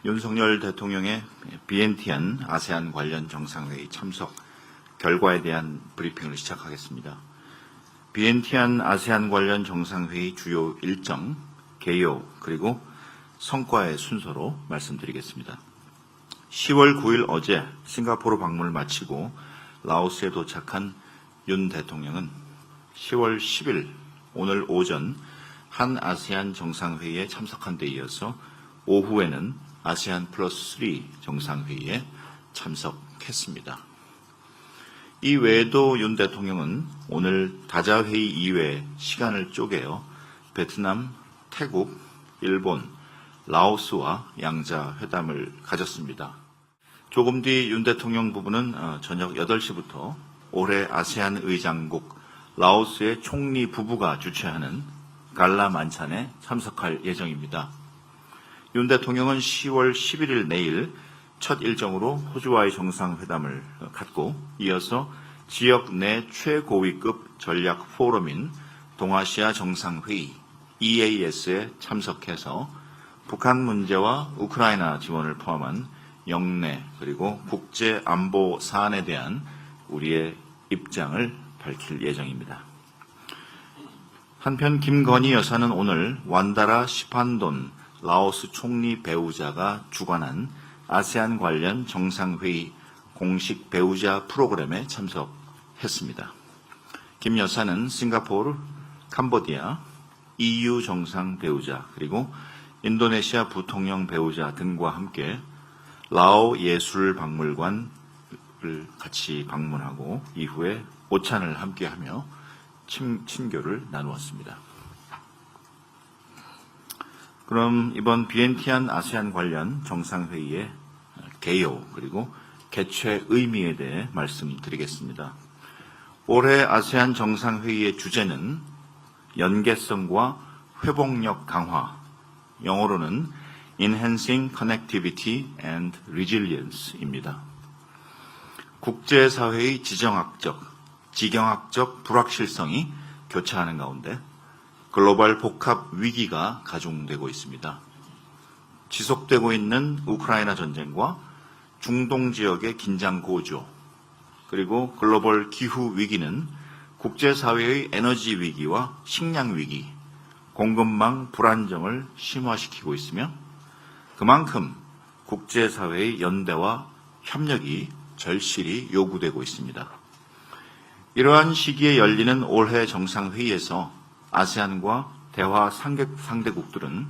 윤석열 대통령의 비엔티안 아세안 관련 정상회의 참석 결과에 대한 브리핑을 시작하겠습니다. 비엔티안 아세안 관련 정상회의 주요 일정, 개요, 그리고 성과의 순서로 말씀드리겠습니다. 10월 9일 어제 싱가포르 방문을 마치고 라오스에 도착한 윤 대통령은 10월 10일 오늘 오전 한 아세안 정상회의에 참석한 데 이어서 오후에는 아세안 플러스 3 정상회의에 참석했습니다. 이 외에도 윤 대통령은 오늘 다자회의 이외에 시간을 쪼개어 베트남, 태국, 일본, 라오스와 양자 회담을 가졌습니다. 조금 뒤 윤 대통령 부부는 저녁 8시부터 올해 아세안 의장국 라오스의 총리 부부가 주최하는 갈라 만찬에 참석할 예정입니다. 윤 대통령은 10월 11일 내일 첫 일정으로 호주와의 정상회담을 갖고 이어서 지역 내 최고위급 전략 포럼인 동아시아 정상회의 EAS에 참석해서 북한 문제와 우크라이나 지원을 포함한 영내 그리고 국제 안보 사안에 대한 우리의 입장을 밝힐 예정입니다. 한편 김건희 여사는 오늘 완다라 시판돈 라오스 총리 배우자가 주관한 아세안 관련 정상회의 공식 배우자 프로그램에 참석했습니다. 김 여사는 싱가포르, 캄보디아, EU 정상 배우자 그리고 인도네시아 부통령 배우자 등과 함께 라오 예술박물관을 같이 방문하고 이후에 오찬을 함께하며 친교를 나누었습니다. 그럼 이번 비엔티안 아세안 관련 정상회의의 개요 그리고 개최 의미에 대해 말씀드리겠습니다. 올해 아세안 정상회의의 주제는 연계성과 회복력 강화, 영어로는 Enhancing Connectivity and Resilience입니다. 국제사회의 지정학적, 지경학적 불확실성이 교차하는 가운데 글로벌 복합 위기가 가중되고 있습니다. 지속되고 있는 우크라이나 전쟁과 중동 지역의 긴장 고조, 그리고 글로벌 기후 위기는 국제사회의 에너지 위기와 식량 위기, 공급망 불안정을 심화시키고 있으며 그만큼 국제사회의 연대와 협력이 절실히 요구되고 있습니다. 이러한 시기에 열리는 올해 정상회의에서 아세안과 대화 상대국들은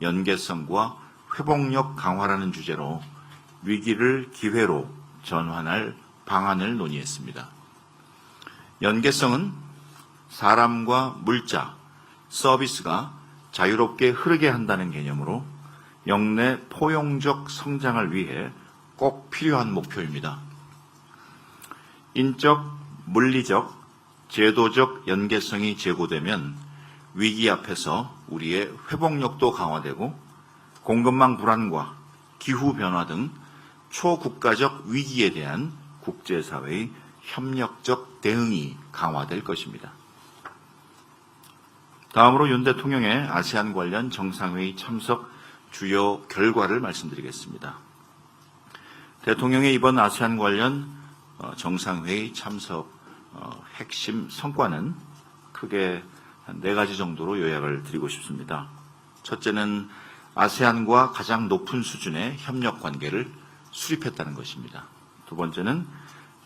연계성과 회복력 강화라는 주제로 위기를 기회로 전환할 방안을 논의했습니다. 연계성은 사람과 물자, 서비스가 자유롭게 흐르게 한다는 개념으로 영내 포용적 성장을 위해 꼭 필요한 목표입니다. 인적, 물리적, 제도적 연계성이 제고되면 위기 앞에서 우리의 회복력도 강화되고 공급망 불안과 기후변화 등 초국가적 위기에 대한 국제사회의 협력적 대응이 강화될 것입니다. 다음으로 윤 대통령의 아세안 관련 정상회의 참석 주요 결과를 말씀드리겠습니다. 대통령의 이번 아세안 관련 정상회의 참석 핵심 성과는 크게 한 4가지 정도로 요약을 드리고 싶습니다. 첫째는 아세안과 가장 높은 수준의 협력 관계를 수립했다는 것입니다. 두 번째는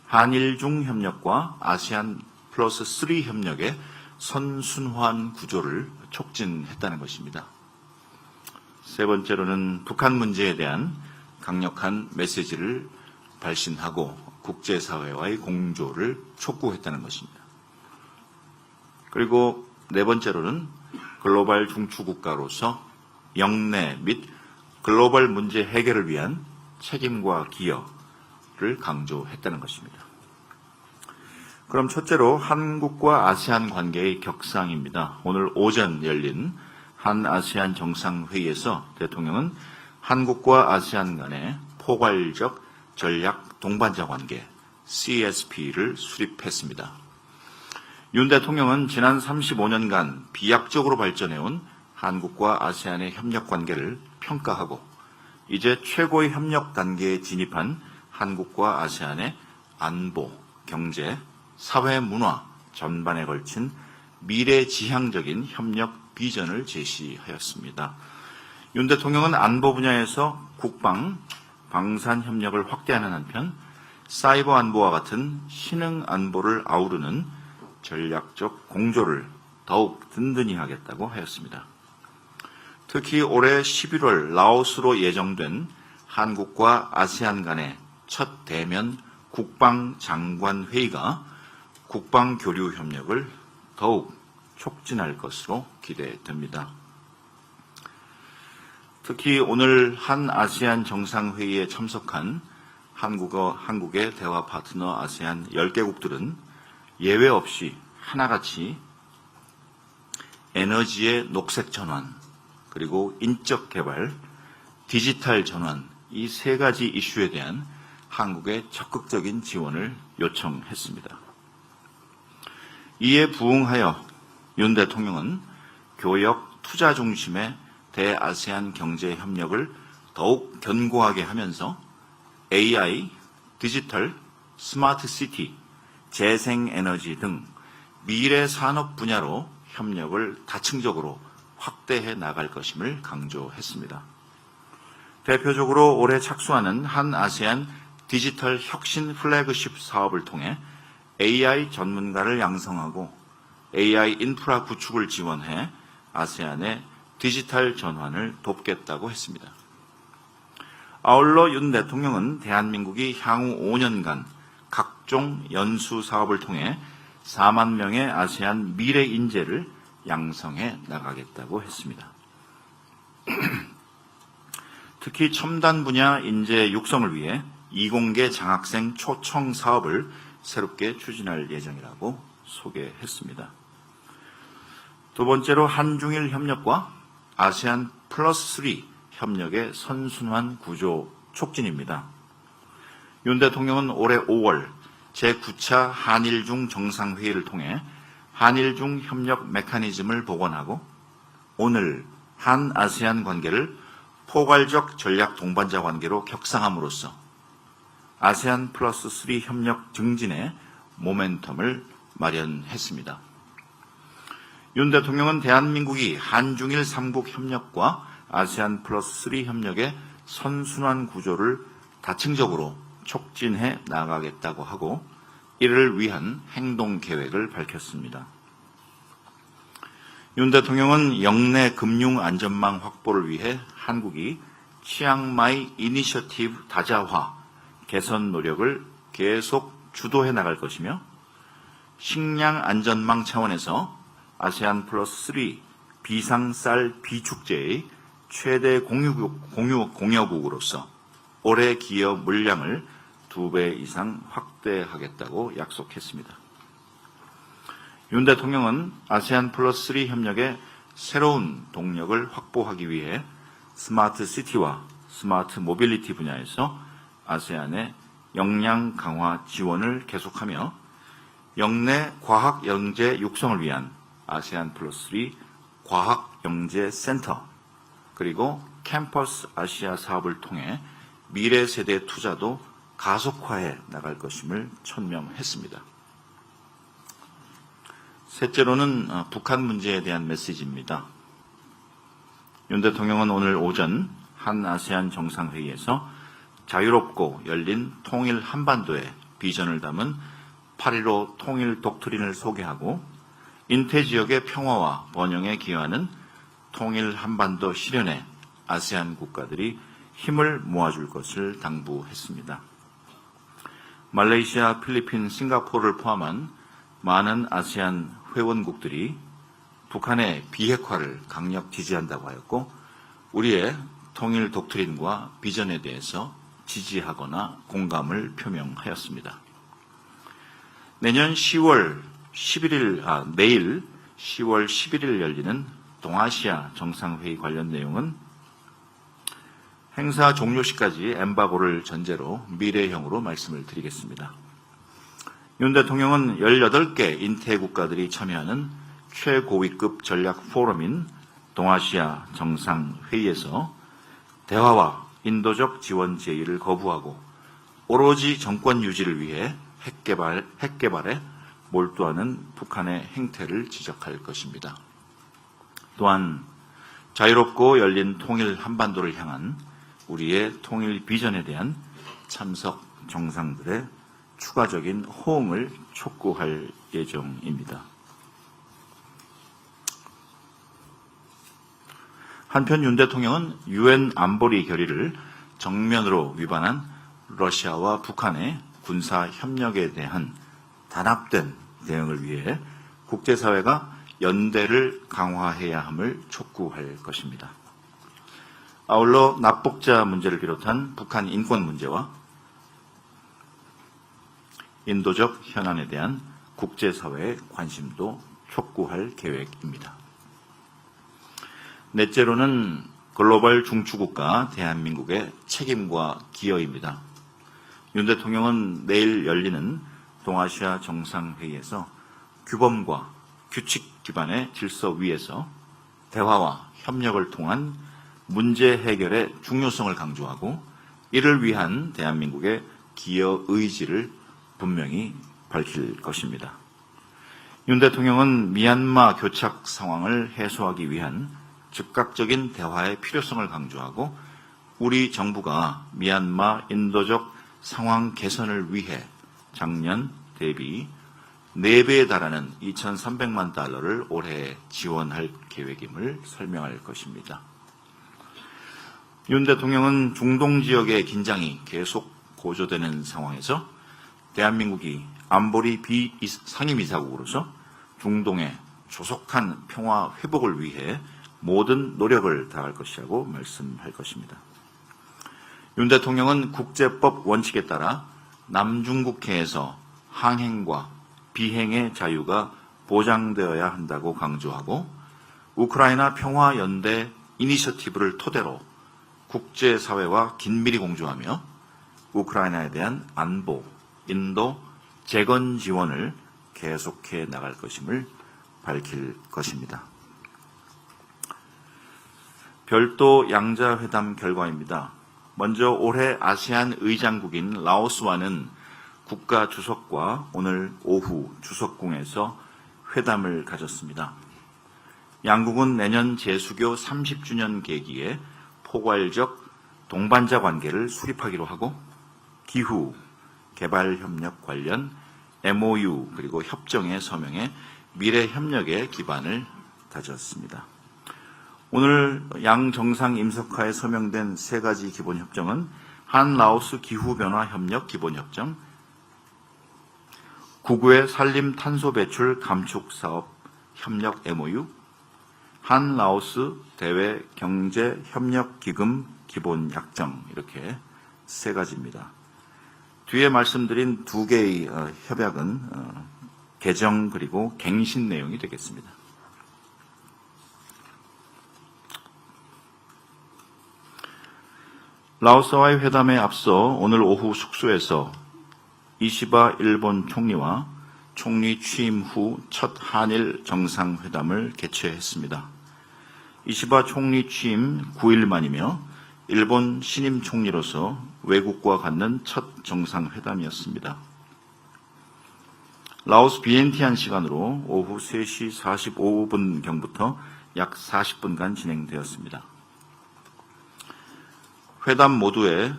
한일중 협력과 아세안 플러스 3 협력의 선순환 구조를 촉진했다는 것입니다. 세 번째로는 북한 문제에 대한 강력한 메시지를 발신하고 국제사회와의 공조를 촉구했다는 것입니다. 그리고 네 번째로는 글로벌 중추국가로서 영내 및 글로벌 문제 해결을 위한 책임과 기여를 강조했다는 것입니다. 그럼 첫째로 한국과 아세안 관계의 격상입니다. 오늘 오전 열린 한 아세안 정상회의에서 대통령은 한국과 아세안 간의 포괄적 전략 동반자 관계 CSP를 수립했습니다. 윤 대통령은 지난 35년간 비약적으로 발전해온 한국과 아세안의 협력 관계를 평가하고 이제 최고의 협력 단계에 진입한 한국과 아세안의 안보, 경제, 사회, 문화 전반에 걸친 미래지향적인 협력 비전을 제시하였습니다. 윤 대통령은 안보 분야에서 국방, 방산 협력을 확대하는 한편 사이버 안보와 같은 신흥 안보를 아우르는 전략적 공조를 더욱 든든히 하겠다고 하였습니다. 특히 올해 11월 라오스로 예정된 한국과 아세안 간의 첫 대면 국방장관 회의가 국방교류 협력을 더욱 촉진할 것으로 기대됩니다. 특히 오늘 한 아세안 정상회의에 참석한 한국의 대화 파트너 아세안 10개국들은 예외 없이 하나같이 에너지의 녹색 전환, 그리고 인적 개발, 디지털 전환 이 세 가지 이슈에 대한 한국의 적극적인 지원을 요청했습니다. 이에 부응하여 윤 대통령은 교역, 투자 중심의 대아세안 경제 협력을 더욱 견고하게 하면서 AI, 디지털, 스마트 시티, 재생에너지 등 미래 산업 분야로 협력을 다층적으로 확대해 나갈 것임을 강조했습니다. 대표적으로 올해 착수하는 한 아세안 디지털 혁신 플래그십 사업을 통해 AI 전문가를 양성하고 AI 인프라 구축을 지원해 아세안의 디지털 전환을 돕겠다고 했습니다. 아울러 윤 대통령은 대한민국이 향후 5년간 각종 연수 사업을 통해 4만 명의 아세안 미래 인재를 양성해 나가겠다고 했습니다. 특히 첨단 분야 인재 육성을 위해 이공계 장학생 초청 사업을 새롭게 추진할 예정이라고 소개했습니다. 두 번째로 한중일 협력과 아세안 플러스 3 협력의 선순환 구조 촉진입니다. 윤 대통령은 올해 5월 제9차 한일중 정상회의를 통해 한일중 협력 메커니즘을 복원하고 오늘 한 아세안 관계를 포괄적 전략 동반자 관계로 격상함으로써 아세안 플러스 3 협력 증진에 모멘텀을 마련했습니다. 윤 대통령은 대한민국이 한중일 3국 협력과 아세안 플러스 3 협력의 선순환 구조를 다층적으로 촉진해 나가겠다고 하고 이를 위한 행동 계획을 밝혔습니다. 윤 대통령은 영내 금융 안전망 확보를 위해 한국이 치앙마이 이니셔티브 다자화 개선 노력을 계속 주도해 나갈 것이며 식량 안전망 차원에서 아세안 플러스 3 비상쌀 비축제의 최대 공여국으로서 올해 기여 물량을 2배 이상 확대하겠다고 약속했습니다. 윤 대통령은 아세안 플러스 3 협력의 새로운 동력을 확보하기 위해 스마트 시티와 스마트 모빌리티 분야에서 아세안의 역량 강화 지원을 계속하며 영내 과학 영재 육성을 위한 아세안 플러스 3 과학 영재 센터 그리고 캠퍼스 아시아 사업을 통해 미래 세대 투자도 가속화해 나갈 것임을 천명했습니다. 셋째로는 북한 문제에 대한 메시지입니다. 윤 대통령은 오늘 오전 한 아세안 정상회의에서 자유롭고 열린 통일 한반도의 비전을 담은 8.15 통일 독트린을 소개하고 인태 지역의 평화와 번영에 기여하는 통일 한반도 실현에 아세안 국가들이 힘을 모아줄 것을 당부했습니다. 말레이시아, 필리핀, 싱가포르를 포함한 많은 아세안 회원국들이 북한의 비핵화를 강력 지지한다고 하였고 우리의 통일 독트린과 비전에 대해서 지지하거나 공감을 표명하였습니다. 내년 10월 11일, 내일 10월 11일 열리는 동아시아 정상회의 관련 내용은 행사 종료 시까지 엠바고를 전제로 미래형으로 말씀을 드리겠습니다. 윤 대통령은 18개 인태 국가들이 참여하는 최고위급 전략 포럼인 동아시아 정상회의에서 대화와 인도적 지원 제의를 거부하고 오로지 정권 유지를 위해 핵개발에 몰두하는 북한의 행태를 지적할 것입니다. 또한 자유롭고 열린 통일 한반도를 향한 우리의 통일 비전에 대한 참석 정상들의 추가적인 호응을 촉구할 예정입니다. 한편 윤 대통령은 유엔 안보리 결의를 정면으로 위반한 러시아와 북한의 군사 협력에 대한 단합된 대응을 위해 국제사회가 연대를 강화해야 함을 촉구할 것입니다. 아울러 납북자 문제를 비롯한 북한 인권 문제와 인도적 현안에 대한 국제사회의 관심도 촉구할 계획입니다. 넷째로는 글로벌 중추국가 대한민국의 책임과 기여입니다. 윤 대통령은 내일 열리는 동아시아 정상회의에서 규범과 규칙 기반의 질서 위에서 대화와 협력을 통한 문제 해결의 중요성을 강조하고 이를 위한 대한민국의 기여 의지를 분명히 밝힐 것입니다. 윤 대통령은 미얀마 교착 상황을 해소하기 위한 즉각적인 대화의 필요성을 강조하고 우리 정부가 미얀마 인도적 상황 개선을 위해 작년 대비 4배에 달하는 2,300만 달러를 올해 지원할 계획임을 설명할 것입니다. 윤 대통령은 중동 지역의 긴장이 계속 고조되는 상황에서 대한민국이 안보리 비상임이사국으로서 중동의 조속한 평화 회복을 위해 모든 노력을 다할 것이라고 말씀할 것입니다. 윤 대통령은 국제법 원칙에 따라 남중국해에서 항행과 비행의 자유가 보장되어야 한다고 강조하고 우크라이나 평화연대 이니셔티브를 토대로 국제사회와 긴밀히 공조하며 우크라이나에 대한 안보, 인도, 재건 지원을 계속해 나갈 것임을 밝힐 것입니다. 별도 양자회담 결과입니다. 먼저 올해 아세안 의장국인 라오스와는 국가 주석과 오늘 오후 주석궁에서 회담을 가졌습니다. 양국은 내년 제수교 30주년 계기에 포괄적 동반자 관계를 수립하기로 하고 기후, 개발협력 관련 MOU 그리고 협정에 서명해 미래 협력의 기반을 다졌습니다. 오늘 양 정상 임석하에 서명된 3가지 기본협정은 한라오스 기후변화협력 기본협정, 구구의 산림 탄소 배출 감축 사업 협력 MOU, 한라오스 대외 경제 협력 기금 기본 약정 이렇게 3가지입니다. 뒤에 말씀드린 2개의 협약은 개정 그리고 갱신 내용이 되겠습니다. 라오스와의 회담에 앞서 오늘 오후 숙소에서 이시바 일본 총리와 총리 취임 후 첫 한일 정상회담을 개최했습니다. 이시바 총리 취임 9일 만이며 일본 신임 총리로서 외국과 갖는 첫 정상회담이었습니다. 라오스 비엔티안 시간으로 오후 3시 45분경부터 약 40분간 진행되었습니다. 회담 모두에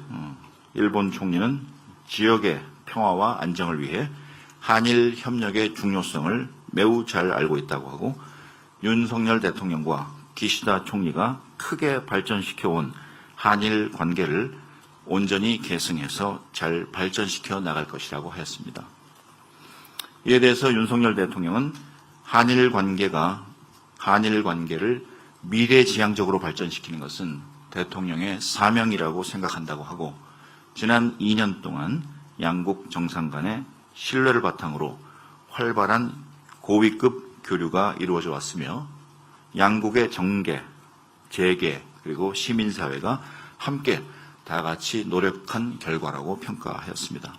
일본 총리는 지역의 평화와 안정을 위해 한일 협력의 중요성을 매우 잘 알고 있다고 하고 윤석열 대통령과 기시다 총리가 크게 발전시켜온 한일 관계를 온전히 계승해서 잘 발전시켜 나갈 것이라고 하였습니다. 이에 대해서 윤석열 대통령은 한일 관계를 미래지향적으로 발전시키는 것은 대통령의 사명이라고 생각한다고 하고 지난 2년 동안 양국 정상 간의 신뢰를 바탕으로 활발한 고위급 교류가 이루어져 왔으며 양국의 정계, 재계 그리고 시민사회가 함께 다 같이 노력한 결과라고 평가하였습니다.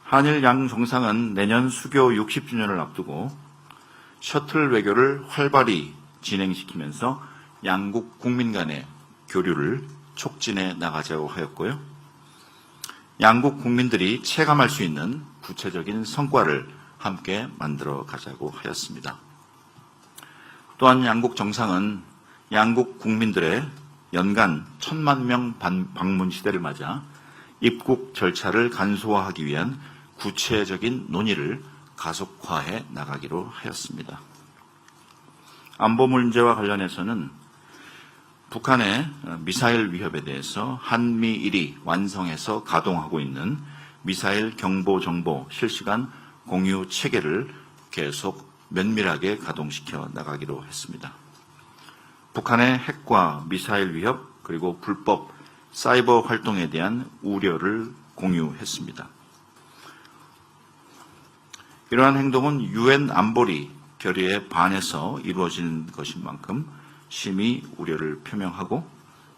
한일 양 정상은 내년 수교 60주년을 앞두고 셔틀 외교를 활발히 진행시키면서 양국 국민 간의 교류를 촉진해 나가자고 하였고요. 양국 국민들이 체감할 수 있는 구체적인 성과를 함께 만들어 가자고 하였습니다. 또한 양국 정상은 양국 국민들의 연간 1,000만 명 방문 시대를 맞아 입국 절차를 간소화하기 위한 구체적인 논의를 가속화해 나가기로 하였습니다. 안보 문제와 관련해서는 북한의 미사일 위협에 대해서 한미일이 완성해서 가동하고 있는 미사일 경보 정보 실시간 공유 체계를 계속 면밀하게 가동시켜 나가기로 했습니다. 북한의 핵과 미사일 위협 그리고 불법 사이버 활동에 대한 우려를 공유했습니다. 이러한 행동은 유엔 안보리 결의에 반해서 이루어진 것인 만큼 심히 우려를 표명하고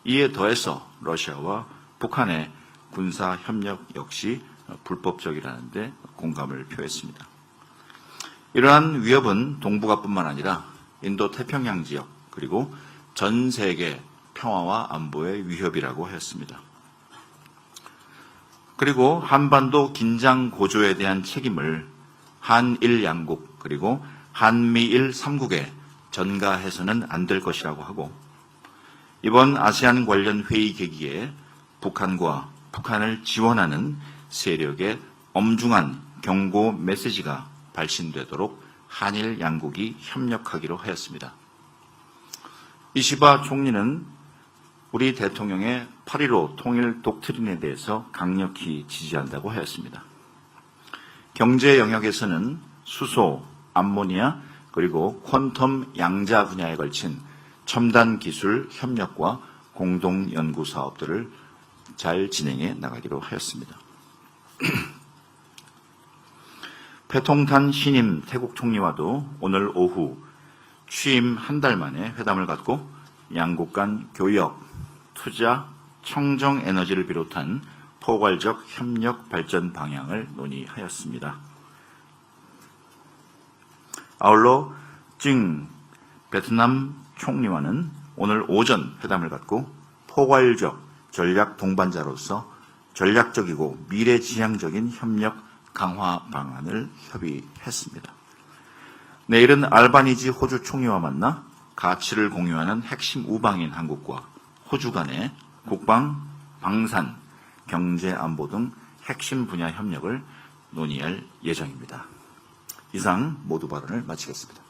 이에 더해서 러시아와 북한의 군사 협력 역시 불법적이라는 데 공감을 표했습니다. 이러한 위협은 동북아뿐만 아니라 인도 태평양 지역 그리고 전 세계 평화와 안보의 위협이라고 했습니다. 그리고 한반도 긴장 고조에 대한 책임을 한일 양국 그리고 한미일 3국에 전가해서는 안 될 것이라고 하고 이번 아세안 관련 회의 계기에 북한과 북한을 지원하는 세력의 엄중한 경고 메시지가 발신되도록 한일 양국이 협력하기로 하였습니다. 이시바 총리는 우리 대통령의 8.15 통일 독트린에 대해서 강력히 지지한다고 하였습니다. 경제 영역에서는 수소, 암모니아, 그리고 퀀텀 양자 분야에 걸친 첨단 기술 협력과 공동 연구 사업들을 잘 진행해 나가기로 하였습니다. 패통탄 신임 태국 총리와도 오늘 오후 취임 한 달 만에 회담을 갖고 양국 간 교역, 투자, 청정 에너지를 비롯한 포괄적 협력 발전 방향을 논의하였습니다. 아울러 징 베트남 총리와는 오늘 오전 회담을 갖고 포괄적 전략 동반자로서 전략적이고 미래지향적인 협력 강화 방안을 협의했습니다. 내일은 알바니지 호주 총리와 만나 가치를 공유하는 핵심 우방인 한국과 호주 간의 국방, 방산, 경제 안보 등 핵심 분야 협력을 논의할 예정입니다. 이상 모두 발언을 마치겠습니다.